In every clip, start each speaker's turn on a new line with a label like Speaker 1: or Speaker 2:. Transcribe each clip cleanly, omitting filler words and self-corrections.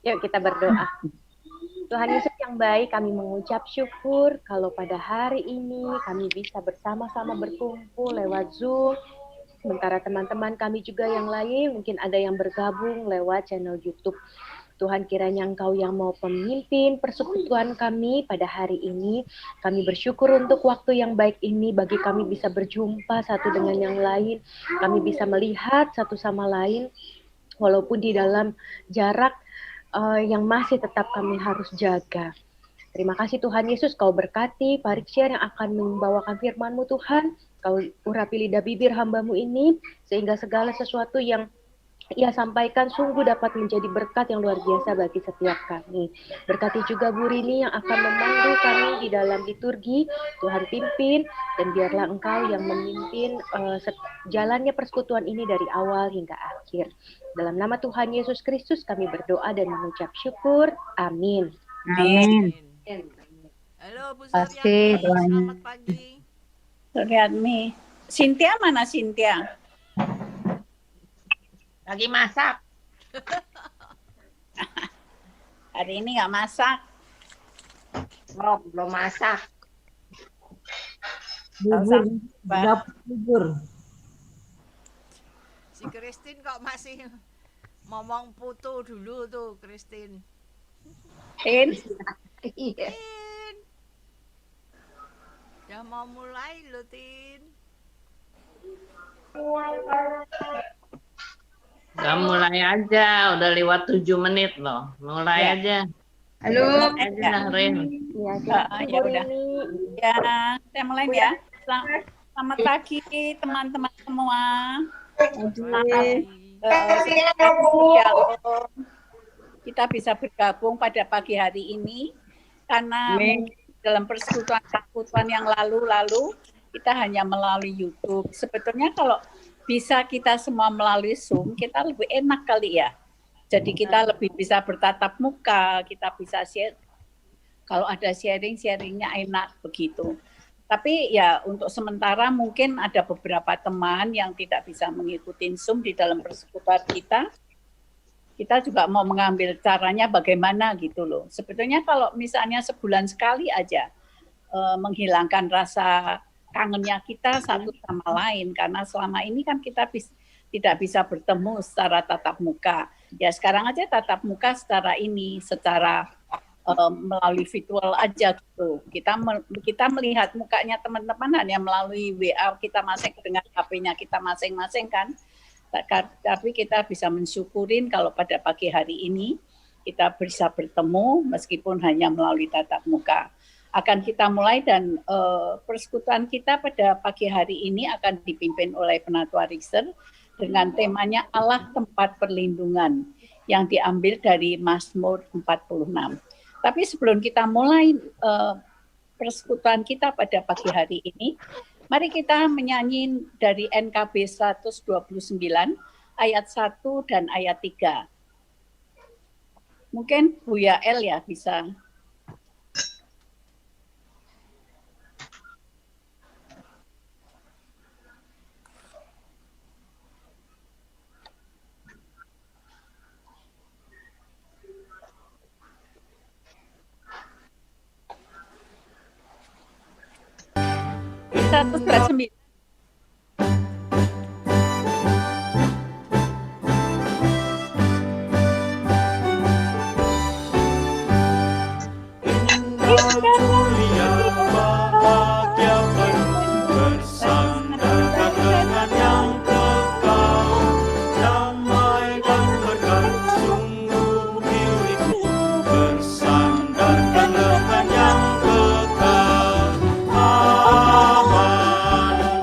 Speaker 1: Yuk kita berdoa. Tuhan Yesus yang baik, kami mengucap syukur kalau pada hari ini kami bisa bersama-sama berkumpul lewat Zoom. Sementara teman-teman kami juga yang lain mungkin ada yang bergabung lewat channel YouTube. Tuhan, kiranya Engkau yang mau pemimpin persekutuan kami pada hari ini. Kami bersyukur untuk waktu yang baik ini bagi kami bisa berjumpa satu dengan yang lain. Kami bisa melihat satu sama lain walaupun di dalam jarak yang masih tetap kami harus jaga. Terima kasih Tuhan Yesus, Kau berkati Pak Riksiar yang akan membawakan firman-Mu Tuhan. Kau urapi lidah bibir hamba-Mu ini, sehingga segala sesuatu yang ia sampaikan sungguh dapat menjadi berkat yang luar biasa bagi setiap kami. Berkati juga Bu Rini yang akan memandu kami di dalam liturgi. Tuhan pimpin dan biarlah Engkau yang memimpin jalannya persekutuan ini dari awal hingga akhir. Dalam nama Tuhan Yesus Kristus kami berdoa dan mengucap syukur. Amin.
Speaker 2: Amin.
Speaker 3: Halo Bu
Speaker 2: Kasih
Speaker 3: Suryani,
Speaker 2: doanya.
Speaker 3: selamat pagi.
Speaker 4: Suryani. Cynthia mana Cynthia?
Speaker 5: Lagi masak.
Speaker 4: Hari ini nggak masak.
Speaker 5: Belum masak.
Speaker 2: Bubur.
Speaker 3: Si Christine kok masih ngomong putu dulu tuh, Christine.
Speaker 4: Tin,
Speaker 5: Iya.
Speaker 3: Tin. Udah mau mulai loh, Tin.
Speaker 6: Udah mulai aja, udah lewat 7 menit loh. Mulai
Speaker 4: Ya.
Speaker 6: aja.
Speaker 5: Halo.
Speaker 6: Aja, Rin.
Speaker 4: ya udah. Ya, saya mulai ya. Selamat pagi teman-teman semua. Shalom. Kita bisa bergabung pada pagi hari ini karena dalam persekutuan yang lalu kita hanya melalui YouTube. Sebetulnya kalau bisa kita semua melalui Zoom, kita lebih enak kali ya. Jadi kita lebih bisa bertatap muka, kita bisa share. Kalau ada sharingnya enak begitu. Tapi ya untuk sementara mungkin ada beberapa teman yang tidak bisa mengikuti Zoom di dalam persekutuan kita. Kita juga mau mengambil caranya bagaimana gitu loh. Sebetulnya kalau misalnya sebulan sekali aja menghilangkan rasa kangennya kita satu sama lain, karena selama ini kan kita tidak bisa bertemu secara tatap muka. Ya sekarang aja tatap muka secara melalui virtual aja gitu. Kita melihat mukanya teman-teman hanya melalui WA kita masing dengan HP-nya kita masing-masing kan. Tapi kita bisa mensyukurin kalau pada pagi hari ini kita bisa bertemu meskipun hanya melalui tatap muka. Akan kita mulai dan persekutuan kita pada pagi hari ini akan dipimpin oleh Penatua Rixer dengan temanya Allah tempat perlindungan yang diambil dari Mazmur 46. Tapi sebelum kita mulai persekutuan kita pada pagi hari ini, mari kita menyanyi dari NKB 129 ayat 1 dan ayat 3. Mungkin Bu Yael ya bisa. Satu sembilan.
Speaker 7: Mulia bahagia penuh bersandar dengan yang kekal, damai dan berkat sungguh milikku, bersandarkan dengan yang kekal. Aman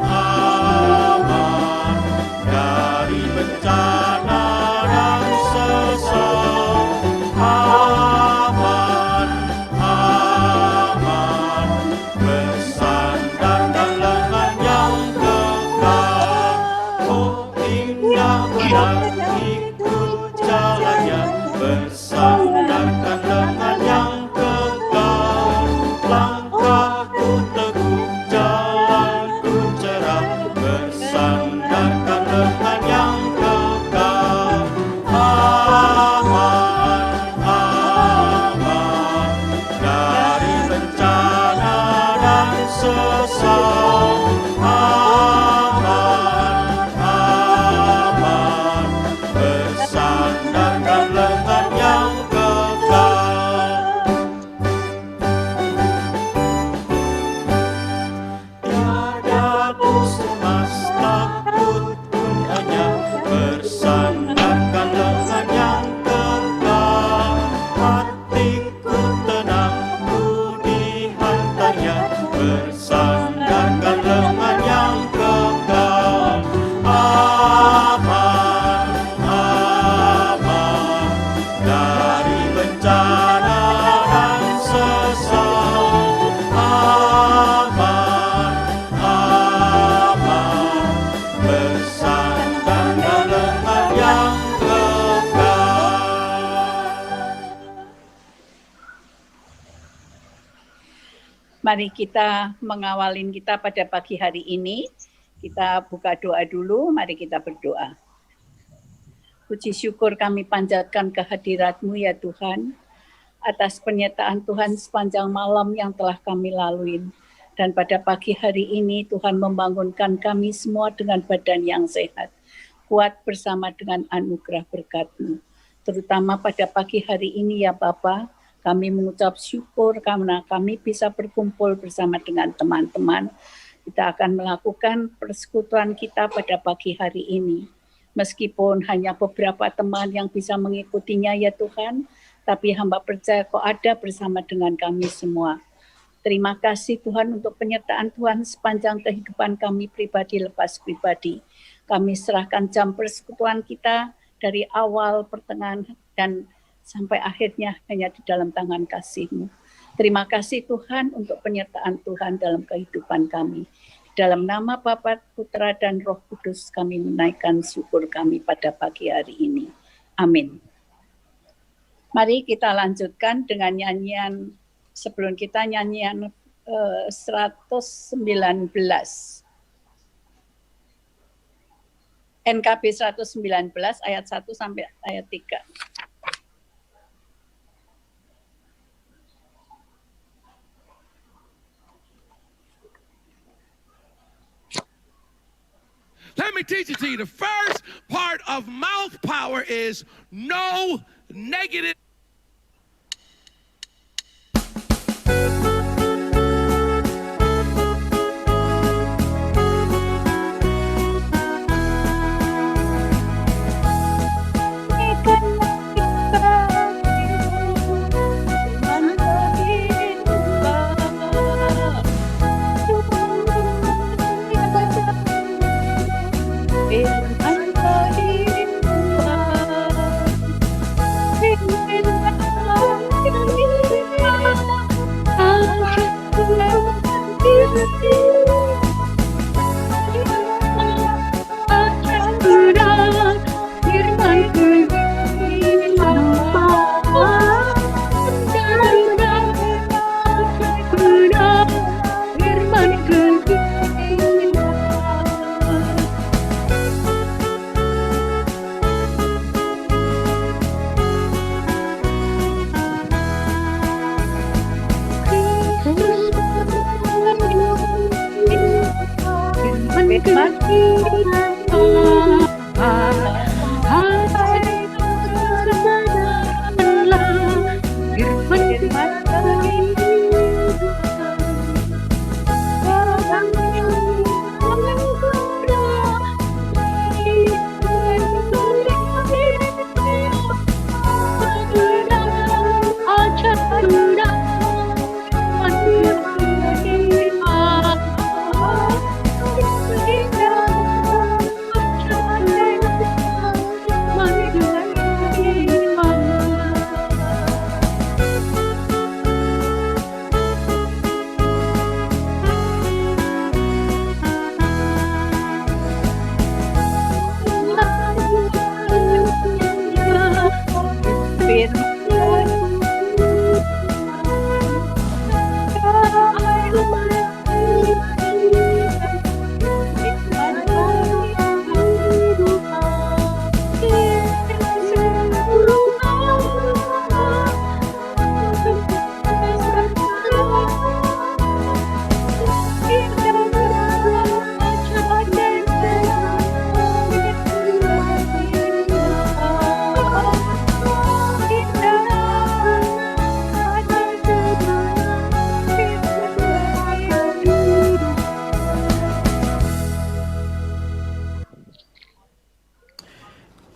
Speaker 7: bencana dan sesat. Aman, aman, bersandar dengan yang
Speaker 4: Mari kita mengawalin kita pada pagi hari ini. Kita buka doa dulu, mari kita berdoa. Puji syukur kami panjatkan kehadirat-Mu ya Tuhan, atas penyertaan Tuhan sepanjang malam yang telah kami lalui. Dan pada pagi hari ini Tuhan membangunkan kami semua dengan badan yang sehat, kuat bersama dengan anugerah berkat-Mu. Terutama pada pagi hari ini ya Bapa, kami mengucap syukur karena kami bisa berkumpul bersama dengan teman-teman. Kita akan melakukan persekutuan kita pada pagi hari ini. Meskipun hanya beberapa teman yang bisa mengikutinya ya Tuhan, tapi hamba percaya Kau ada bersama dengan kami semua. Terima kasih Tuhan untuk penyertaan Tuhan sepanjang kehidupan kami pribadi lepas pribadi. Kami serahkan jam persekutuan kita dari awal, pertengahan, dan sampai akhirnya hanya di dalam tangan kasih-Mu. Terima kasih Tuhan untuk penyertaan Tuhan dalam kehidupan kami. Dalam nama Bapa, Putra, dan Roh Kudus kami menaikkan syukur kami pada pagi hari ini. Amin. Mari kita lanjutkan dengan nyanyian, sebelum kita nyanyian 119. NKB 119 ayat 1 sampai ayat 3.
Speaker 2: Let me teach it to you. The first part of mouth power is no negative.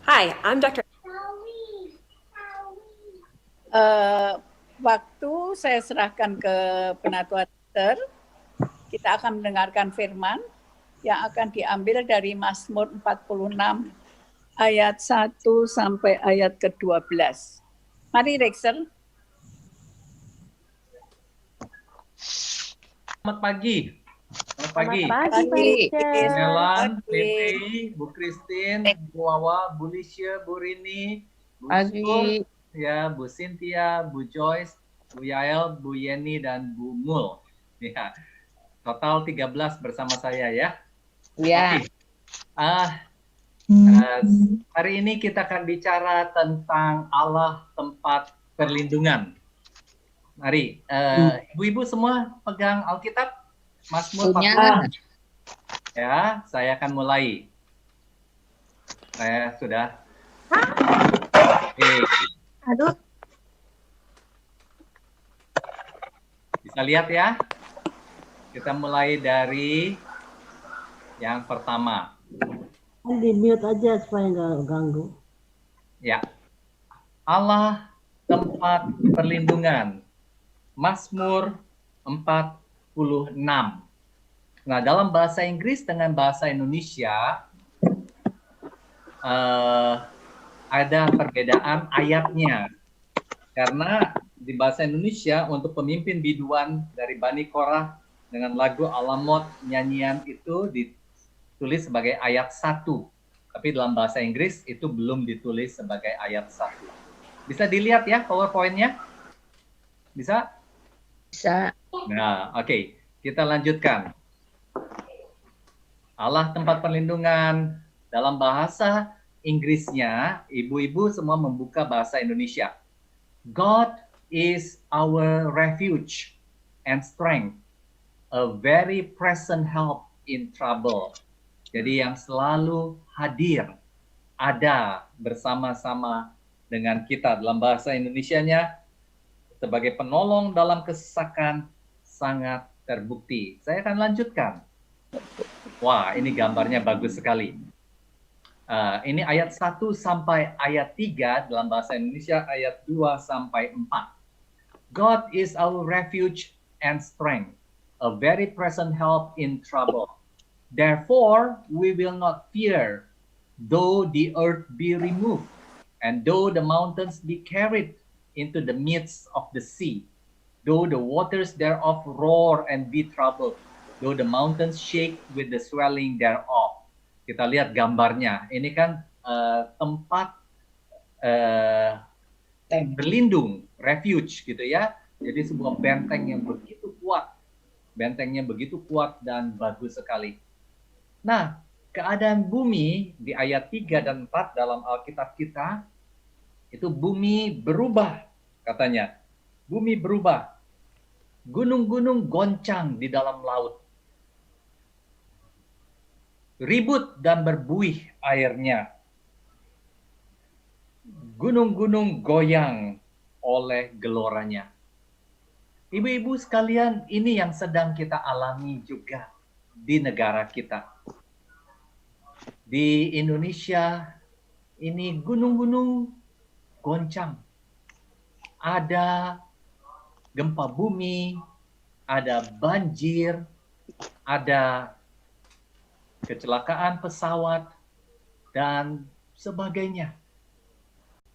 Speaker 8: Hi, I'm Dr.
Speaker 4: Waktu saya serahkan ke Penatua Dr. Kita akan mendengarkan firman yang akan diambil dari Mazmur 46 ayat 1 sampai ayat ke-12. Mari Rexer,
Speaker 8: Selamat pagi. Selamat pagi.
Speaker 1: Selamat pagi, Pak Richard.
Speaker 8: Nelan,
Speaker 4: Pagi.
Speaker 8: Pepe, Bu Christine, Bu Wawa, Bu Lisha, Bu Rini, Bu
Speaker 6: Pagi.
Speaker 8: Sur, ya, Bu Cynthia, Bu Joyce, Bu Yael, Bu Yeni, dan Bu Mul. Ya, total 13 bersama saya ya.
Speaker 6: Ya.
Speaker 8: Oke. Hari ini kita akan bicara tentang Allah tempat perlindungan. Mari, ibu-ibu semua pegang Alkitab, Mazmur
Speaker 6: Punya.
Speaker 8: 40. Ya, saya akan mulai. Saya sudah. Oke.
Speaker 5: Aduh.
Speaker 8: Bisa lihat ya? Kita mulai dari yang pertama.
Speaker 9: Di mute aja supaya nggak ganggu.
Speaker 8: Ya. Allah tempat perlindungan. Mazmur 46. Nah, dalam bahasa Inggris dengan bahasa Indonesia ada perbedaan ayatnya. Karena di bahasa Indonesia untuk pemimpin biduan dari Bani Korah dengan lagu Alamot nyanyian itu ditulis sebagai ayat 1. Tapi dalam bahasa Inggris itu belum ditulis sebagai ayat 1. Bisa dilihat ya PowerPoint-nya? Bisa?
Speaker 6: Bisa.
Speaker 8: Nah, oke. Kita lanjutkan. Allah tempat perlindungan. Dalam bahasa Inggrisnya, ibu-ibu semua membuka bahasa Indonesia. God is our refuge and strength, a very present help in trouble. Jadi yang selalu hadir, ada bersama-sama dengan kita. Dalam bahasa Indonesianya, sebagai penolong dalam kesesakan sangat terbukti. Saya akan lanjutkan. Wah, ini gambarnya bagus sekali. Ini ayat 1 sampai ayat 3 dalam bahasa Indonesia, ayat 2 sampai 4. God is our refuge and strength, a very present help in trouble. Therefore, we will not fear, though the earth be removed, and though the mountains be carried into the midst of the sea, though the waters thereof roar and be troubled, though the mountains shake with the swelling thereof. Kita lihat gambarnya. Ini kan tempat berlindung, refuge gitu ya. Jadi sebuah benteng yang begitu kuat. Bentengnya begitu kuat dan bagus sekali. Nah, keadaan bumi di ayat 3 dan 4 dalam Alkitab kita, itu bumi berubah katanya. Bumi berubah. Gunung-gunung goncang di dalam laut. Ribut dan berbuih airnya. Gunung-gunung goyang oleh geloranya. Ibu-ibu sekalian, ini yang sedang kita alami juga di negara kita. Di Indonesia, ini gunung-gunung goncang. Ada gempa bumi, ada banjir, ada kecelakaan pesawat, dan sebagainya.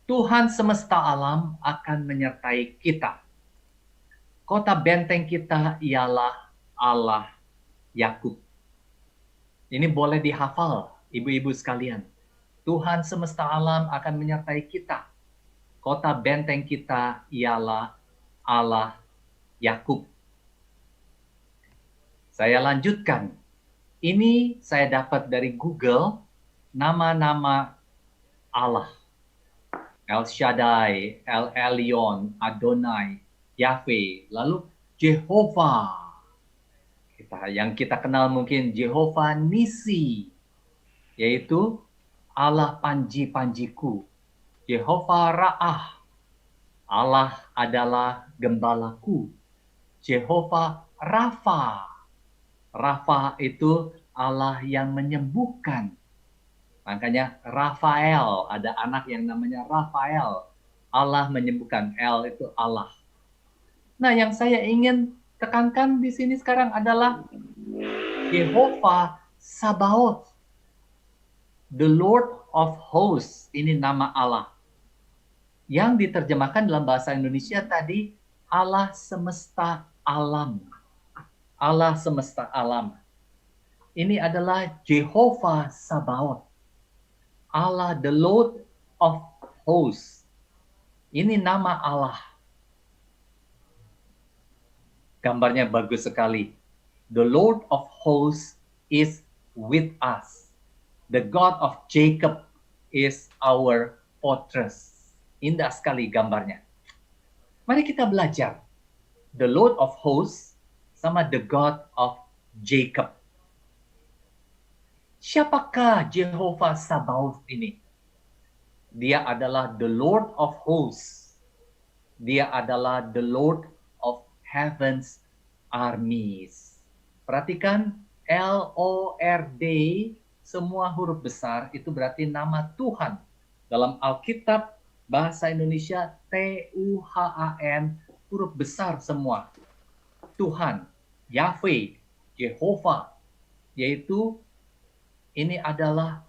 Speaker 8: Tuhan semesta alam akan menyertai kita. Kota benteng kita ialah Allah Yakub. Ini boleh dihafal, ibu-ibu sekalian. Tuhan semesta alam akan menyertai kita. Kota benteng kita ialah Allah Yakub. Saya lanjutkan. Ini saya dapat dari Google, nama-nama Allah. El Shaddai, El Elyon, Adonai, Yahweh, lalu Jehovah. Yang kita kenal mungkin Jehovah Nisi, yaitu Allah panji-panjiku. Jehovah Ra'ah, Allah adalah gembalaku. Jehovah Rafa, Rafa itu Allah yang menyembuhkan. Makanya Rafael, ada anak yang namanya Rafael. Allah menyembuhkan, El itu Allah. Nah, yang saya ingin tekankan di sini sekarang adalah Jehovah Sabaoth. The Lord of Hosts, ini nama Allah. Yang diterjemahkan dalam bahasa Indonesia tadi, Allah semesta alam. Allah semesta alam. Ini adalah Jehovah Sabaoth. Allah the Lord of Hosts. Ini nama Allah. Gambarnya bagus sekali. The Lord of Hosts is with us. The God of Jacob is our fortress. Indah sekali gambarnya. Mari kita belajar. The Lord of Hosts sama the God of Jacob. Siapakah Jehovah Sabaoth ini? Dia adalah the Lord of Hosts. Dia adalah the Lord of Heaven's Armies. Perhatikan L-O-R-D, semua huruf besar itu berarti nama Tuhan. Dalam Alkitab bahasa Indonesia T-U-H-A-N, huruf besar semua. Tuhan, Yahweh, Jehovah, yaitu ini adalah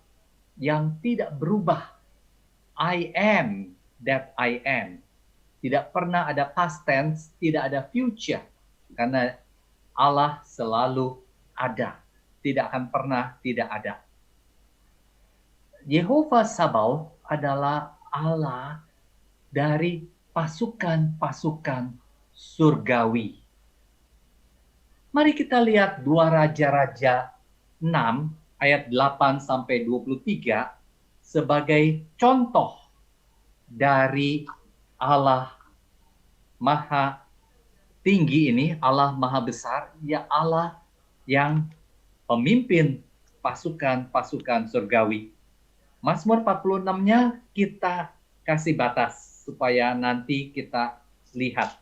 Speaker 8: yang tidak berubah. I am that I am. Tidak pernah ada past tense, tidak ada future. Karena Allah selalu ada. Tidak akan pernah tidak ada. Jehovah Sabaoth adalah Allah dari pasukan-pasukan surgawi. Mari kita lihat 2 Raja-Raja 6 ayat 8 sampai 23 sebagai contoh dari Allah Maha Tinggi ini, Allah Maha Besar, ya Allah yang pemimpin pasukan-pasukan surgawi. Mazmur 46-nya kita kasih batas supaya nanti kita lihat.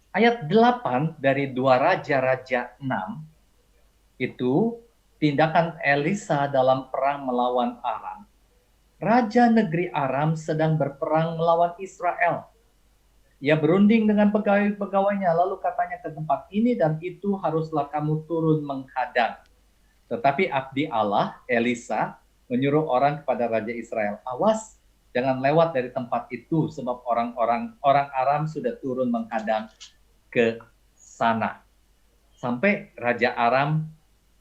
Speaker 8: Ayat 8 dari 2 Raja-Raja 6 itu tindakan Elisa dalam perang melawan Aram. Raja negeri Aram sedang berperang melawan Israel. Ia berunding dengan pegawai-pegawainya, lalu katanya ke tempat ini dan itu haruslah kamu turun menghadang. Tetapi abdi Allah, Elisa, menyuruh orang kepada Raja Israel, awas, jangan lewat dari tempat itu, sebab orang Aram sudah turun menghadang ke sana. Sampai Raja Aram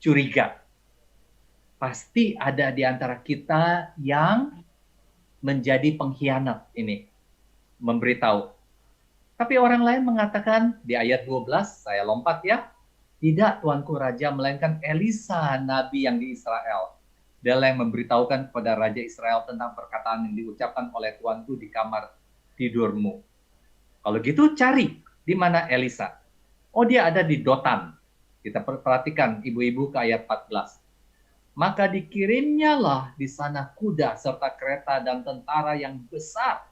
Speaker 8: curiga. Pasti ada di antara kita yang menjadi pengkhianat ini. Memberitahu. Tapi orang lain mengatakan di ayat 12, saya lompat ya. Tidak Tuanku Raja, melainkan Elisa, Nabi yang di Israel. Dia yang memberitahukan kepada Raja Israel tentang perkataan yang diucapkan oleh Tuanku di kamar tidurmu. Kalau gitu cari di mana Elisa. Oh, dia ada di Dotan. Kita perhatikan ibu-ibu ke ayat 14. Maka dikirimnyalah di sana kuda serta kereta dan tentara yang besar.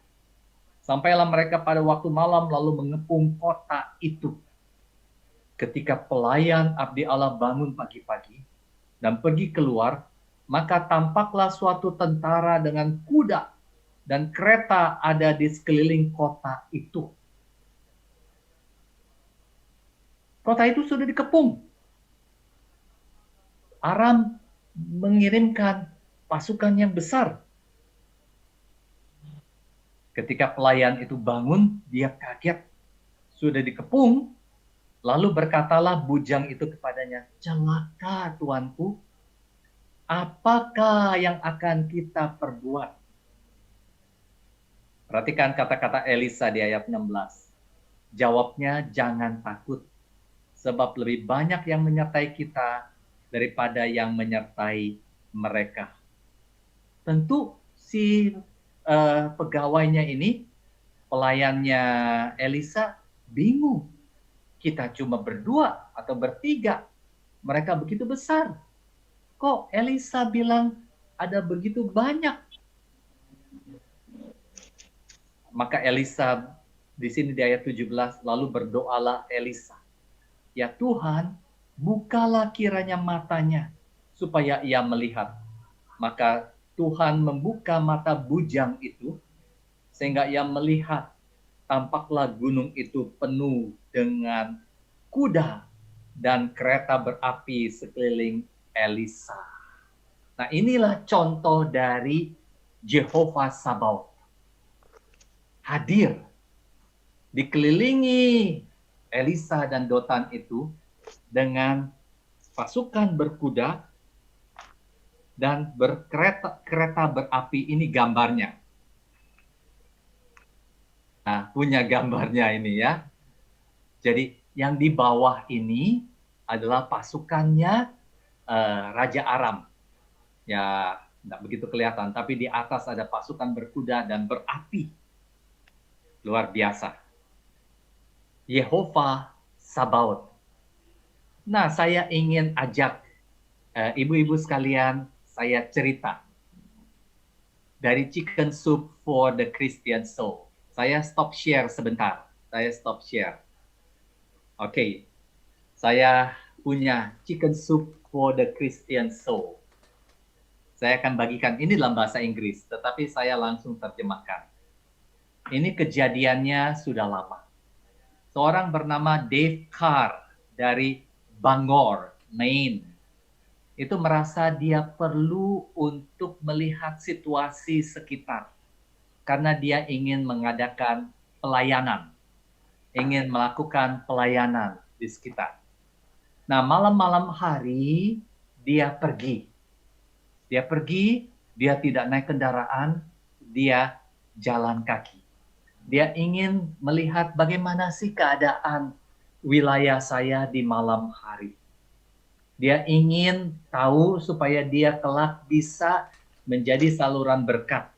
Speaker 8: Sampailah mereka pada waktu malam lalu mengepung kota itu. Ketika pelayan abdi Allah bangun pagi-pagi dan pergi keluar, maka tampaklah suatu tentara dengan kuda dan kereta ada di sekeliling kota itu. Kota itu sudah dikepung. Aram mengirimkan pasukan yang besar. Ketika pelayan itu bangun, dia kaget. Sudah dikepung, lalu berkatalah bujang itu kepadanya, celaka tuanku, apakah yang akan kita perbuat? Perhatikan kata-kata Elisa di ayat 16. Jawabnya, jangan takut, sebab lebih banyak yang menyertai kita daripada yang menyertai mereka. Tentu si pegawainya ini, pelayannya Elisa, bingung. Kita cuma berdua atau bertiga. Mereka begitu besar. Kok Elisa bilang ada begitu banyak? Maka Elisa di sini di ayat 17, lalu berdoalah Elisa. Ya Tuhan, bukalah kiranya matanya supaya ia melihat. Maka Tuhan membuka mata bujang itu sehingga ia melihat, tampaklah gunung itu penuh dengan kuda dan kereta berapi sekeliling Elisa. Nah, inilah contoh dari Jehovah Sabaoth. Hadir, dikelilingi Elisa dan Dotan itu dengan pasukan berkuda dan kereta berapi. Ini gambarnya. Nah, punya gambarnya ini ya. Jadi yang di bawah ini adalah pasukannya Raja Aram. Ya, tidak begitu kelihatan, tapi di atas ada pasukan berkuda dan berapi. Luar biasa. Yehova Sabaoth. Nah, saya ingin ajak ibu-ibu sekalian, saya cerita dari Chicken Soup for the Christian Soul. Saya stop share sebentar. Oke. Saya punya Chicken Soup for the Christian Soul. Saya akan bagikan ini dalam bahasa Inggris, tetapi saya langsung terjemahkan. Ini kejadiannya sudah lama. Seorang bernama Dave Carr dari Bangor, Maine. Itu merasa dia perlu untuk melihat situasi sekitar. Karena dia ingin mengadakan pelayanan. Ingin melakukan pelayanan di sekitar. Nah, malam-malam hari dia pergi. Dia tidak naik kendaraan, dia jalan kaki. Dia ingin melihat bagaimana sih keadaan wilayah saya di malam hari. Dia ingin tahu supaya dia kelak bisa menjadi saluran berkat.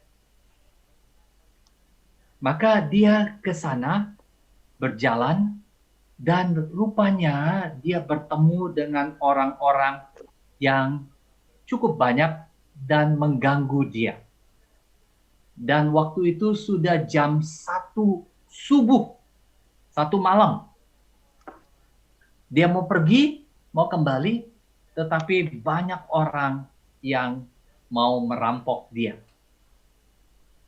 Speaker 8: Maka dia ke sana berjalan dan rupanya dia bertemu dengan orang-orang yang cukup banyak dan mengganggu dia. Dan waktu itu sudah jam 1 subuh, 1 malam. Dia mau pergi, mau kembali, tetapi banyak orang yang mau merampok dia.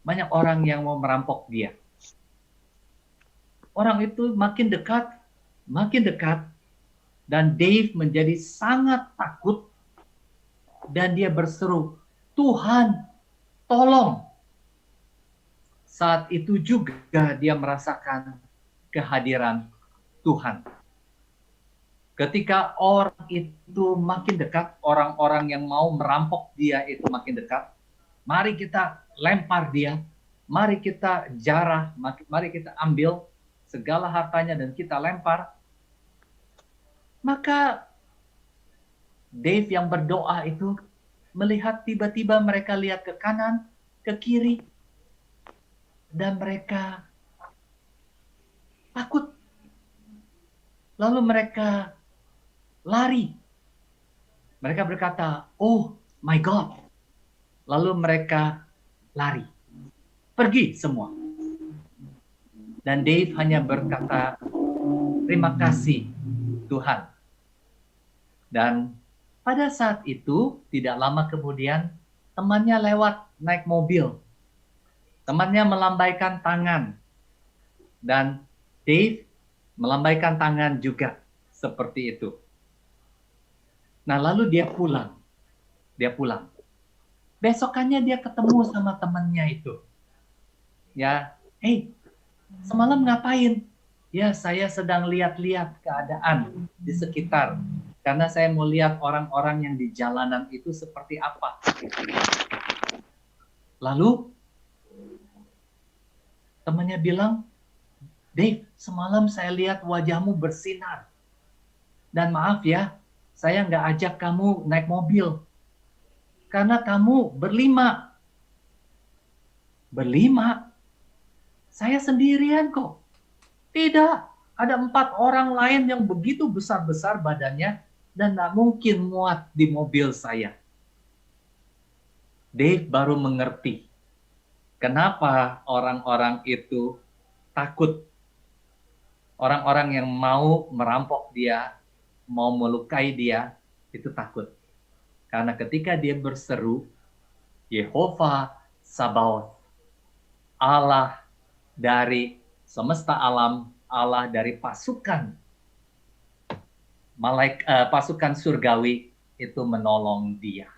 Speaker 8: Banyak orang yang mau merampok dia. Orang itu makin dekat, dan Dave menjadi sangat takut, dan dia berseru, "Tuhan, tolong!" Saat itu juga dia merasakan kehadiran Tuhan. Ketika orang itu makin dekat, orang-orang yang mau merampok dia itu makin dekat, mari kita lempar dia, mari kita jarah, mari kita ambil segala hartanya dan kita lempar. Maka Dave yang berdoa itu melihat tiba-tiba mereka lihat ke kanan, ke kiri, dan mereka takut. Lalu mereka lari. Mereka berkata, "Oh my God." Lalu mereka lari. Pergi semua. Dan Dave hanya berkata, "Terima kasih Tuhan." Dan pada saat itu, tidak lama kemudian, temannya lewat naik mobil. Temannya melambaikan tangan. Dan Dave melambaikan tangan juga seperti itu. Nah, lalu dia pulang. Besokannya dia ketemu sama temannya itu. Ya, "Hey, semalam ngapain?" "Ya, saya sedang lihat-lihat keadaan di sekitar. Karena saya mau lihat orang-orang yang di jalanan itu seperti apa." Lalu temannya bilang, "Dave, semalam saya lihat wajahmu bersinar. Dan maaf ya, saya nggak ajak kamu naik mobil. Karena kamu berlima." "Berlima? Saya sendirian kok." "Tidak, ada 4 orang lain yang begitu besar-besar badannya dan nggak mungkin muat di mobil saya." Dave baru mengerti kenapa orang-orang itu takut. Orang-orang yang mau merampok dia, mau melukai dia, itu takut. Karena ketika dia berseru, "Yehova Sabaoth," Allah dari semesta alam, Allah dari pasukan pasukan surgawi itu menolong dia.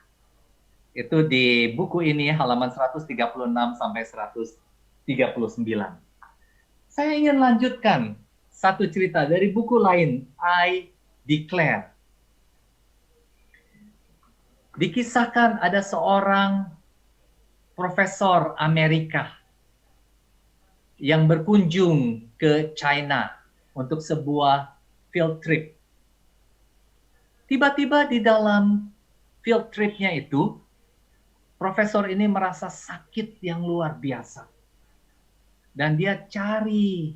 Speaker 8: Itu di buku ini halaman 136 sampai 139. Saya ingin lanjutkan satu cerita dari buku lain, I declare. Dikisahkan ada seorang profesor Amerika yang berkunjung ke China untuk sebuah field trip. Tiba-tiba di dalam field tripnya itu, profesor ini merasa sakit yang luar biasa. Dan dia cari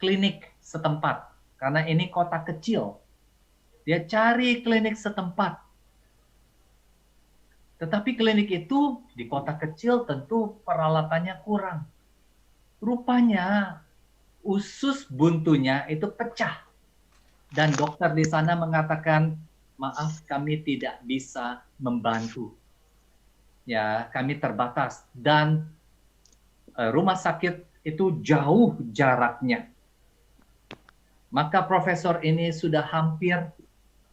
Speaker 8: klinik setempat, karena ini kota kecil. Dia cari klinik setempat. Tetapi klinik itu di kota kecil tentu peralatannya kurang. Rupanya usus buntunya itu pecah. Dan dokter di sana mengatakan, maaf kami tidak bisa membantu. Ya, kami terbatas. Dan rumah sakit itu jauh jaraknya. Maka profesor ini sudah hampir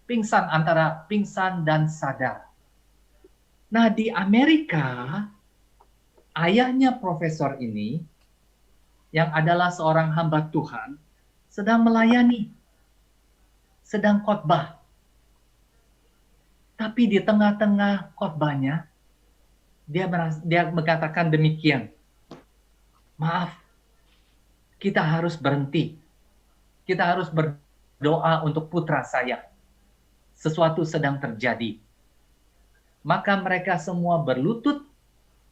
Speaker 8: pingsan, antara pingsan dan sadar. Nah, di Amerika, ayahnya profesor ini, yang adalah seorang hamba Tuhan, sedang melayani, sedang khotbah. Tapi di tengah-tengah khotbahnya, dia mengatakan demikian, maaf, kita harus berhenti. Kita harus berdoa untuk putra saya. Sesuatu sedang terjadi. Maka mereka semua berlutut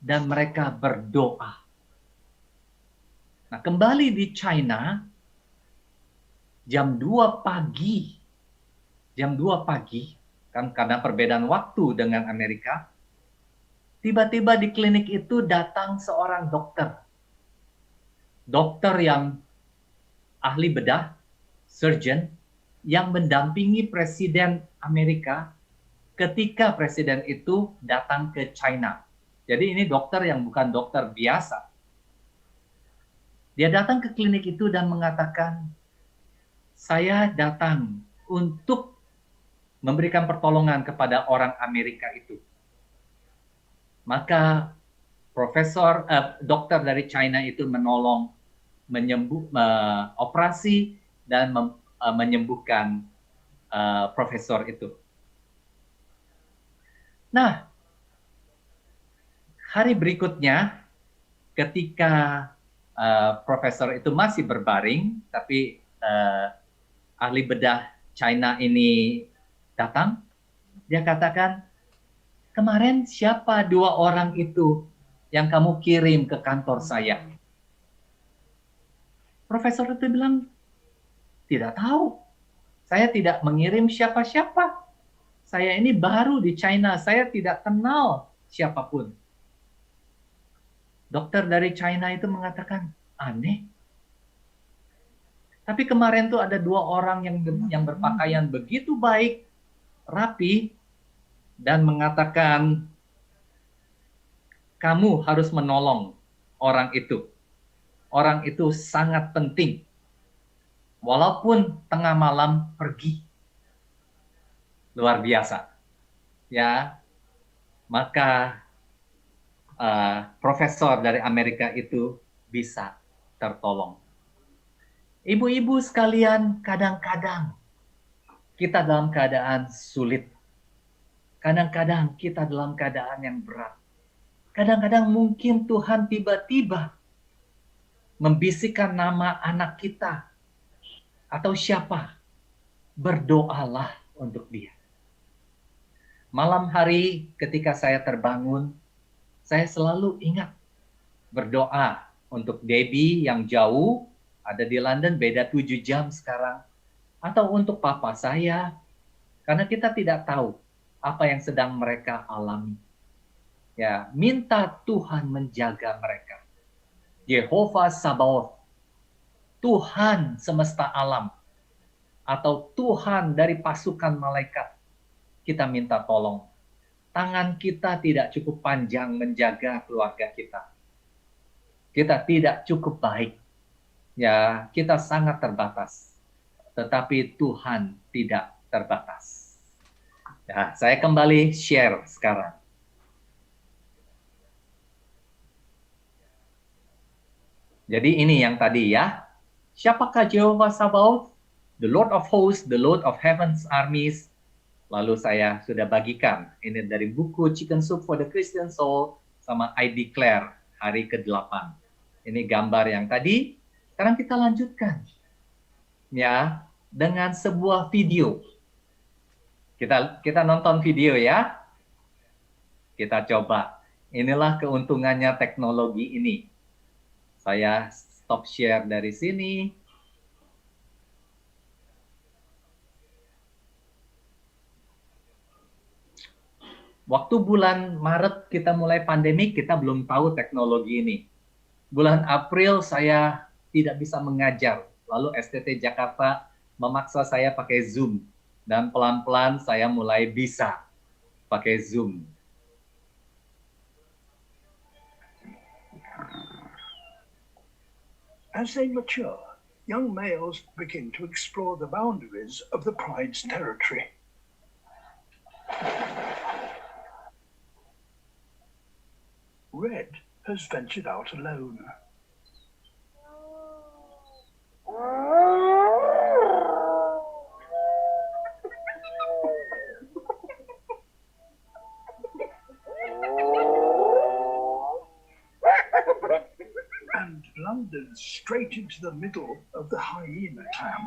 Speaker 8: dan mereka berdoa. Nah, kembali di China, jam 2 pagi, kan karena perbedaan waktu dengan Amerika, tiba-tiba di klinik itu datang seorang dokter. Dokter yang ahli bedah, surgeon, yang mendampingi Presiden Amerika ketika presiden itu datang ke China. Jadi ini dokter yang bukan dokter biasa. Dia datang ke klinik itu dan mengatakan, saya datang untuk memberikan pertolongan kepada orang Amerika itu. Maka dokter dari China itu menolong operasi dan menyembuhkan profesor itu. Nah, hari berikutnya ketika profesor itu masih berbaring, tapi ahli bedah China ini datang, dia katakan, kemarin siapa 2 orang itu yang kamu kirim ke kantor saya? Profesor itu bilang, tidak tahu. Saya tidak mengirim siapa-siapa. Saya ini baru di China, saya tidak kenal siapapun. Dokter dari China itu mengatakan, aneh. Tapi kemarin tuh ada 2 orang yang berpakaian begitu baik, rapi, dan mengatakan, kamu harus menolong orang itu. Orang itu sangat penting. Walaupun tengah malam pergi. Luar biasa. Ya. Maka profesor dari Amerika itu bisa tertolong. Ibu-ibu sekalian, kadang-kadang kita dalam keadaan sulit. Kadang-kadang kita dalam keadaan yang berat. Kadang-kadang mungkin Tuhan tiba-tiba membisikkan nama anak kita atau siapa. Berdoalah untuk dia. Malam hari ketika saya terbangun, saya selalu ingat berdoa untuk Debbie yang jauh, ada di London, beda 7 jam sekarang. Atau untuk papa saya, karena kita tidak tahu apa yang sedang mereka alami. Ya, minta Tuhan menjaga mereka. Jehovah Sabaoth, Tuhan semesta alam, atau Tuhan dari pasukan malaikat, kita minta tolong. Tangan kita tidak cukup panjang menjaga keluarga kita. Kita tidak cukup baik. Ya, kita sangat terbatas. Tetapi Tuhan tidak terbatas. Ya, saya kembali share sekarang. Jadi ini yang tadi ya. Siapakah Jehovah Sabaoth? The Lord of Hosts, the Lord of Heaven's Armies. Lalu saya sudah bagikan. Ini dari buku Chicken Soup for the Christian Soul sama I Declare hari ke-8. Ini gambar yang tadi. Sekarang kita lanjutkan. Ya, dengan sebuah video. Kita nonton video ya. Kita coba. Inilah keuntungannya teknologi ini. Saya stop share dari sini. Waktu bulan Maret kita mulai pandemik, kita belum tahu teknologi ini. Bulan April saya tidak bisa mengajar. Lalu STT Jakarta memaksa saya pakai Zoom. Dan pelan-pelan saya mulai bisa pakai Zoom.
Speaker 10: As they mature, young males begin to explore the boundaries of the pride's territory. Red has ventured out alone. And blundered straight into the middle of the hyena clan.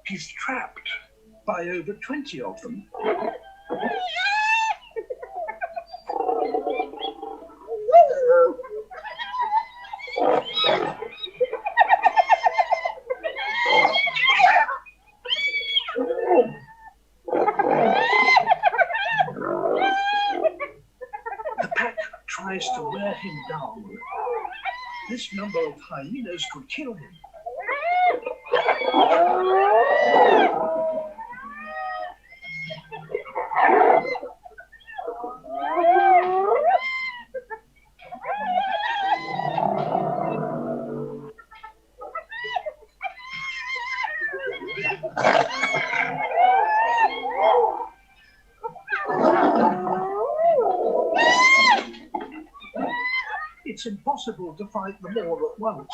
Speaker 10: He's trapped by over 20 of them. The pack tries to wear him down. This number of hyenas could kill him. It's impossible to fight them all at once.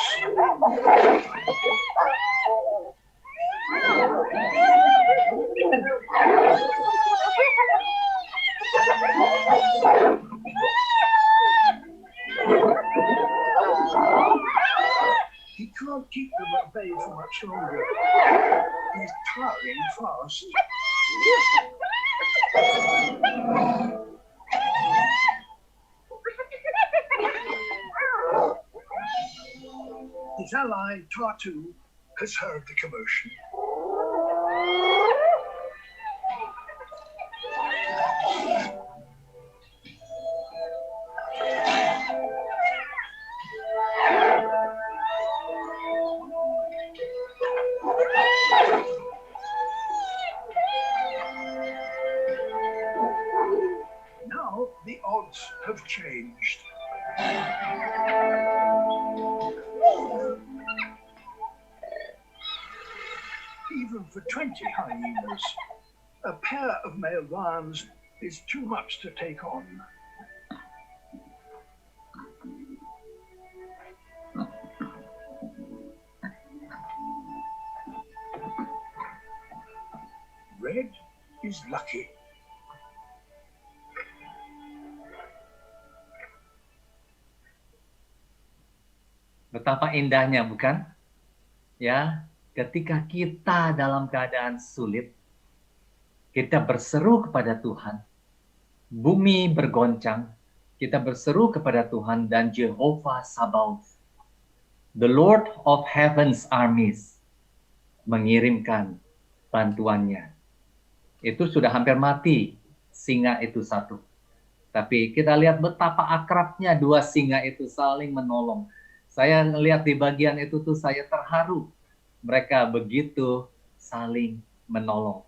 Speaker 10: He can't keep them at bay for much longer. He's tiring fast. His ally, Tartu, has heard the commotion. Now the odds have changed. Even for 20 hyenas, a pair of male lions is too much to take on. Red is lucky.
Speaker 8: Betapa indahnya, bukan? Ya, ketika kita dalam keadaan sulit, kita berseru kepada Tuhan. Bumi bergoncang, kita berseru kepada Tuhan dan Jehovah Sabaoth, the Lord of Heaven's Armies, mengirimkan bantuannya. Itu sudah hampir mati, singa itu satu. Tapi kita lihat betapa akrabnya dua singa itu saling menolong. Saya melihat di bagian itu tuh saya terharu. Mereka begitu saling menolong.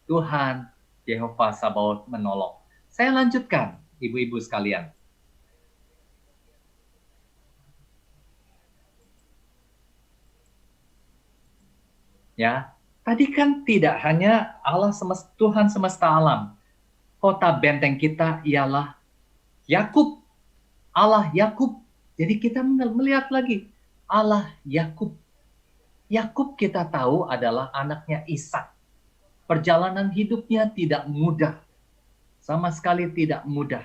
Speaker 8: Tuhan, Jehovah Sabaoth menolong. Saya lanjutkan, ibu-ibu sekalian. Ya, tadi kan tidak hanya Tuhan semesta alam. Kota benteng kita ialah Yakub, Allah Yakub. Jadi kita melihat lagi Allah Yakub. Yakub kita tahu adalah anaknya Ishak. Perjalanan hidupnya tidak mudah. Sama sekali tidak mudah.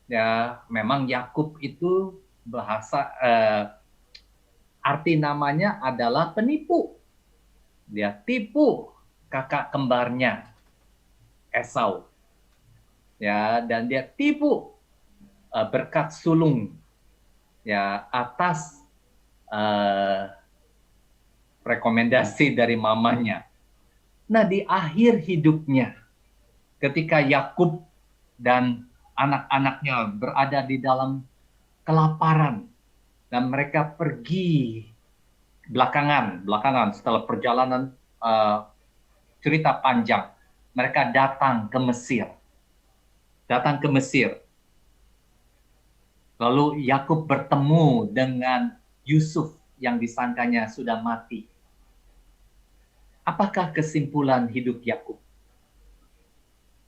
Speaker 8: Ya, memang Yakub itu arti namanya adalah penipu. Dia tipu kakak kembarnya Esau. Ya, dan dia tipu berkat sulung ya atas rekomendasi dari mamanya. Nah, di akhir hidupnya ketika Yakub dan anak-anaknya berada di dalam kelaparan dan mereka pergi belakangan setelah perjalanan cerita panjang, mereka datang ke Mesir. Lalu Yakub bertemu dengan Yusuf yang disangkanya sudah mati. Apakah kesimpulan hidup Yakub?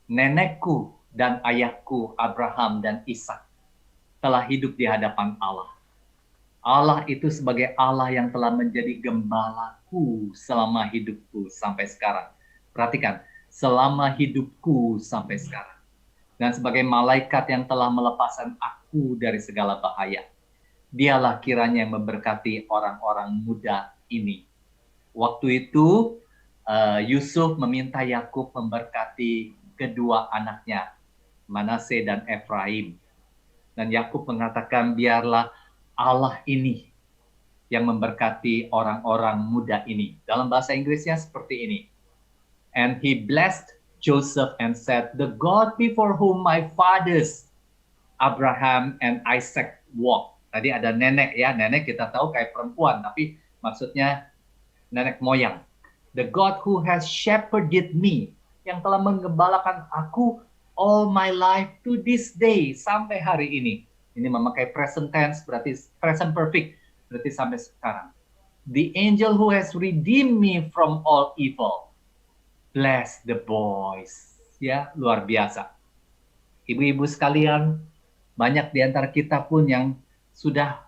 Speaker 8: Nenekku dan ayahku Abraham dan Ishak telah hidup di hadapan Allah. Allah itu sebagai Allah yang telah menjadi gembalaku selama hidupku sampai sekarang. Perhatikan, selama hidupku sampai sekarang. Dan sebagai malaikat yang telah melepaskan aku dari segala bahaya. Dialah kiranya yang memberkati orang-orang muda ini. Waktu itu Yusuf meminta Yakub memberkati kedua anaknya, Manase dan Efraim. Dan Yakub mengatakan, biarlah Allah ini yang memberkati orang-orang muda ini. Dalam bahasa Inggrisnya seperti ini. And he blessed Joseph and said, the God before whom my fathers Abraham and Isaac walked. Tadi ada nenek ya, nenek kita tahu kayak perempuan, tapi maksudnya nenek moyang. The God who has shepherded me, yang telah menggembalakan aku all my life to this day, sampai hari ini. Ini memakai present tense, berarti present perfect, berarti sampai sekarang. The angel who has redeemed me from all evil. Bless the boys. Ya, luar biasa. Ibu-ibu sekalian, banyak di antara kita pun yang sudah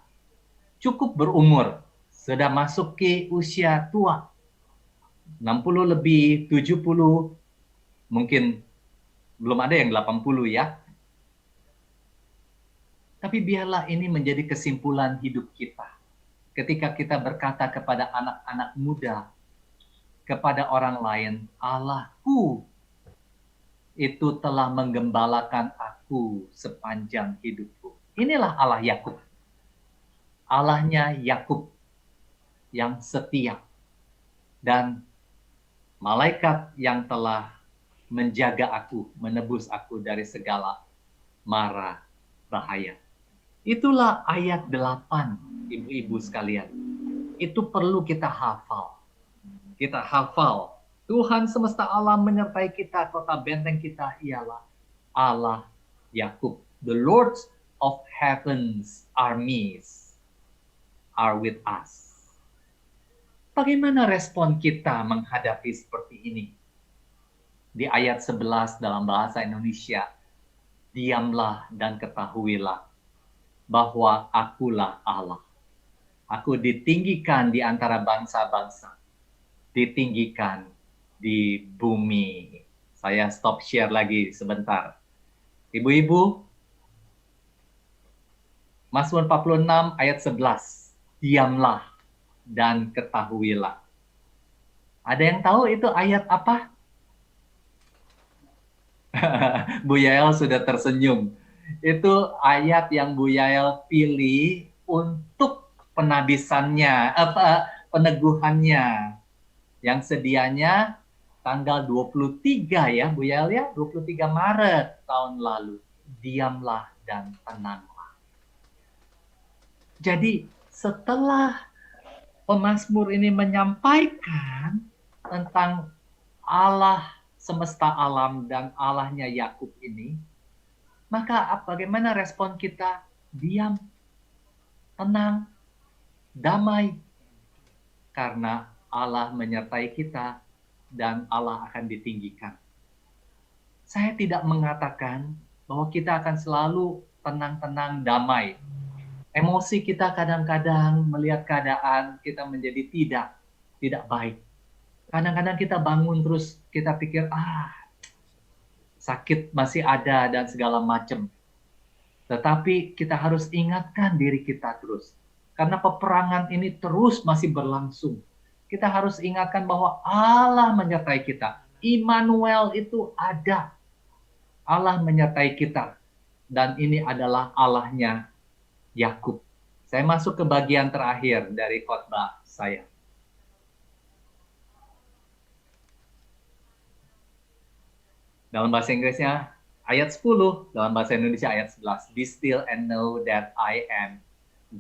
Speaker 8: cukup berumur, sudah masuk ke usia tua. 60 lebih, 70, mungkin belum ada yang 80 ya. Tapi biarlah ini menjadi kesimpulan hidup kita. Ketika kita berkata kepada anak-anak muda, kepada orang lain, Allahku itu telah menggembalakan aku sepanjang hidupku. Inilah Allah Yakub. Allahnya Yakub yang setia. Dan malaikat yang telah menjaga aku, menebus aku dari segala mara bahaya. Itulah ayat 8, ibu-ibu sekalian. Itu perlu kita hafal. Kita hafal. Tuhan semesta alam menyertai kita, kota benteng kita ialah Allah Yakub. The Lords of Heaven's armies are with us. Bagaimana respon kita menghadapi seperti ini? Di ayat 11 dalam bahasa Indonesia, diamlah dan ketahuilah bahwa akulah Allah. Aku ditinggikan di antara bangsa-bangsa, ditinggikan di bumi. Saya stop share lagi sebentar. Ibu-ibu, Mazmur 46 ayat 11, diamlah dan ketahuilah. Ada yang tahu itu ayat apa? Bu Yael sudah tersenyum. Itu ayat yang Bu Yael pilih untuk penabisannya, peneguhannya. Yang sedianya tanggal 23 ya Bu Yael ya, 23 Maret tahun lalu. Diamlah dan tenanglah. Jadi setelah pemazmur ini menyampaikan tentang Allah semesta alam dan Allahnya Yakub ini, maka bagaimana respon kita? Diam, tenang, damai, karena Allah menyertai kita, dan Allah akan ditinggikan. Saya tidak mengatakan bahwa kita akan selalu tenang-tenang, damai. Emosi kita kadang-kadang melihat keadaan kita menjadi tidak baik. Kadang-kadang kita bangun terus kita pikir, sakit masih ada dan segala macam. Tetapi kita harus ingatkan diri kita terus. Karena peperangan ini terus masih berlangsung. Kita harus ingatkan bahwa Allah menyertai kita. Immanuel itu ada. Allah menyertai kita. Dan ini adalah Allahnya Yakub. Saya masuk ke bagian terakhir dari khotbah saya. Dalam bahasa Inggrisnya ayat 10, dalam bahasa Indonesia ayat 11. Be still and know that I am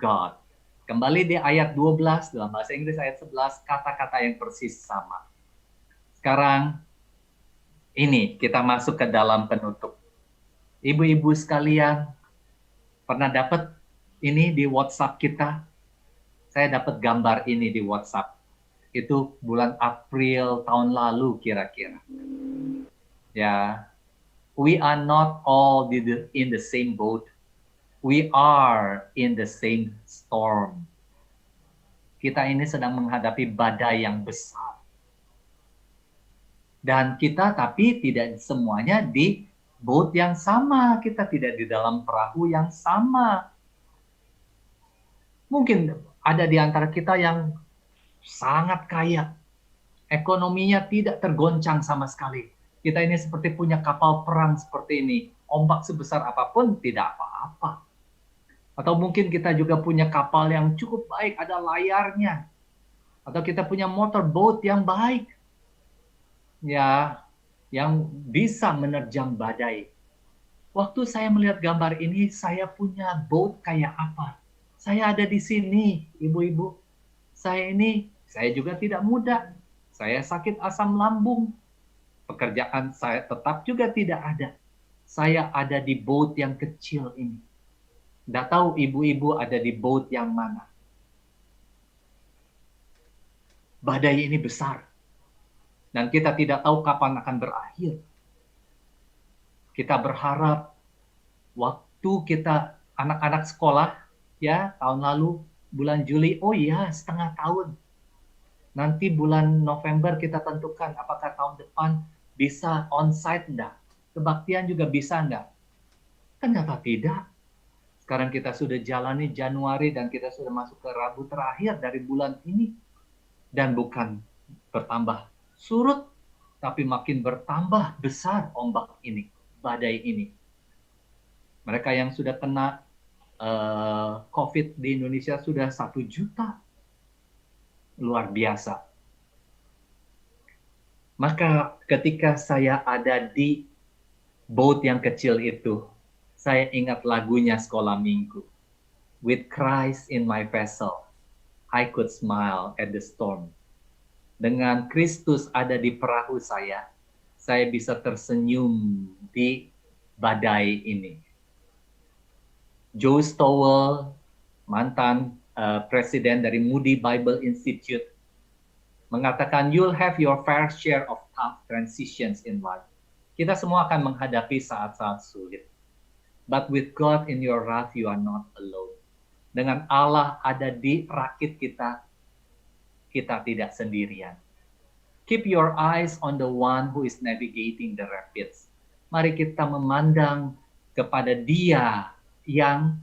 Speaker 8: God. Kembali di ayat 12, dalam bahasa Inggris ayat 11, kata-kata yang persis sama. Sekarang, ini kita masuk ke dalam penutup. Ibu-ibu sekalian, pernah dapat ini di WhatsApp kita? Saya dapat gambar ini di WhatsApp. Itu bulan April tahun lalu kira-kira. Ya, we are not all in the same boat. We are in the same storm. Kita ini sedang menghadapi badai yang besar. Dan kita tapi tidak semuanya di boat yang sama. Kita tidak di dalam perahu yang sama. Mungkin ada di antara kita yang sangat kaya. Ekonominya tidak tergoncang sama sekali. Kita ini seperti punya kapal perang seperti ini. Ombak sebesar apapun tidak apa-apa. Atau mungkin kita juga punya kapal yang cukup baik, ada layarnya. Atau kita punya motorboat yang baik. Ya, yang bisa menerjang badai. Waktu saya melihat gambar ini, saya punya boat kayak apa? Saya ada di sini, ibu-ibu. Saya juga tidak muda. Saya sakit asam lambung. Pekerjaan saya tetap juga tidak ada. Saya ada di boat yang kecil ini. Nggak tahu ibu-ibu ada di boat yang mana. Badai ini besar. Dan kita tidak tahu kapan akan berakhir. Kita berharap waktu kita anak-anak sekolah, ya tahun lalu, bulan Juli, oh iya setengah tahun. Nanti bulan November kita tentukan apakah tahun depan bisa onsite enggak. Kebaktian juga bisa enggak. Ternyata tidak. Sekarang kita sudah jalani Januari dan kita sudah masuk ke Rabu terakhir dari bulan ini. Dan bukan bertambah surut, tapi makin bertambah besar ombak ini, badai ini. Mereka yang sudah kena COVID di Indonesia sudah 1 juta. Luar biasa. Maka ketika saya ada di boat yang kecil itu, saya ingat lagunya sekolah minggu. With Christ in my vessel, I could smile at the storm. Dengan Kristus ada di perahu saya bisa tersenyum di badai ini. Joe Stowell, mantan presiden dari Moody Bible Institute, mengatakan you'll have your fair share of tough transitions in life. Kita semua akan menghadapi saat-saat sulit. But with God in your wrath, you are not alone. Dengan Allah ada di rakit kita, kita tidak sendirian. Keep your eyes on the one who is navigating the rapids. Mari kita memandang kepada Dia yang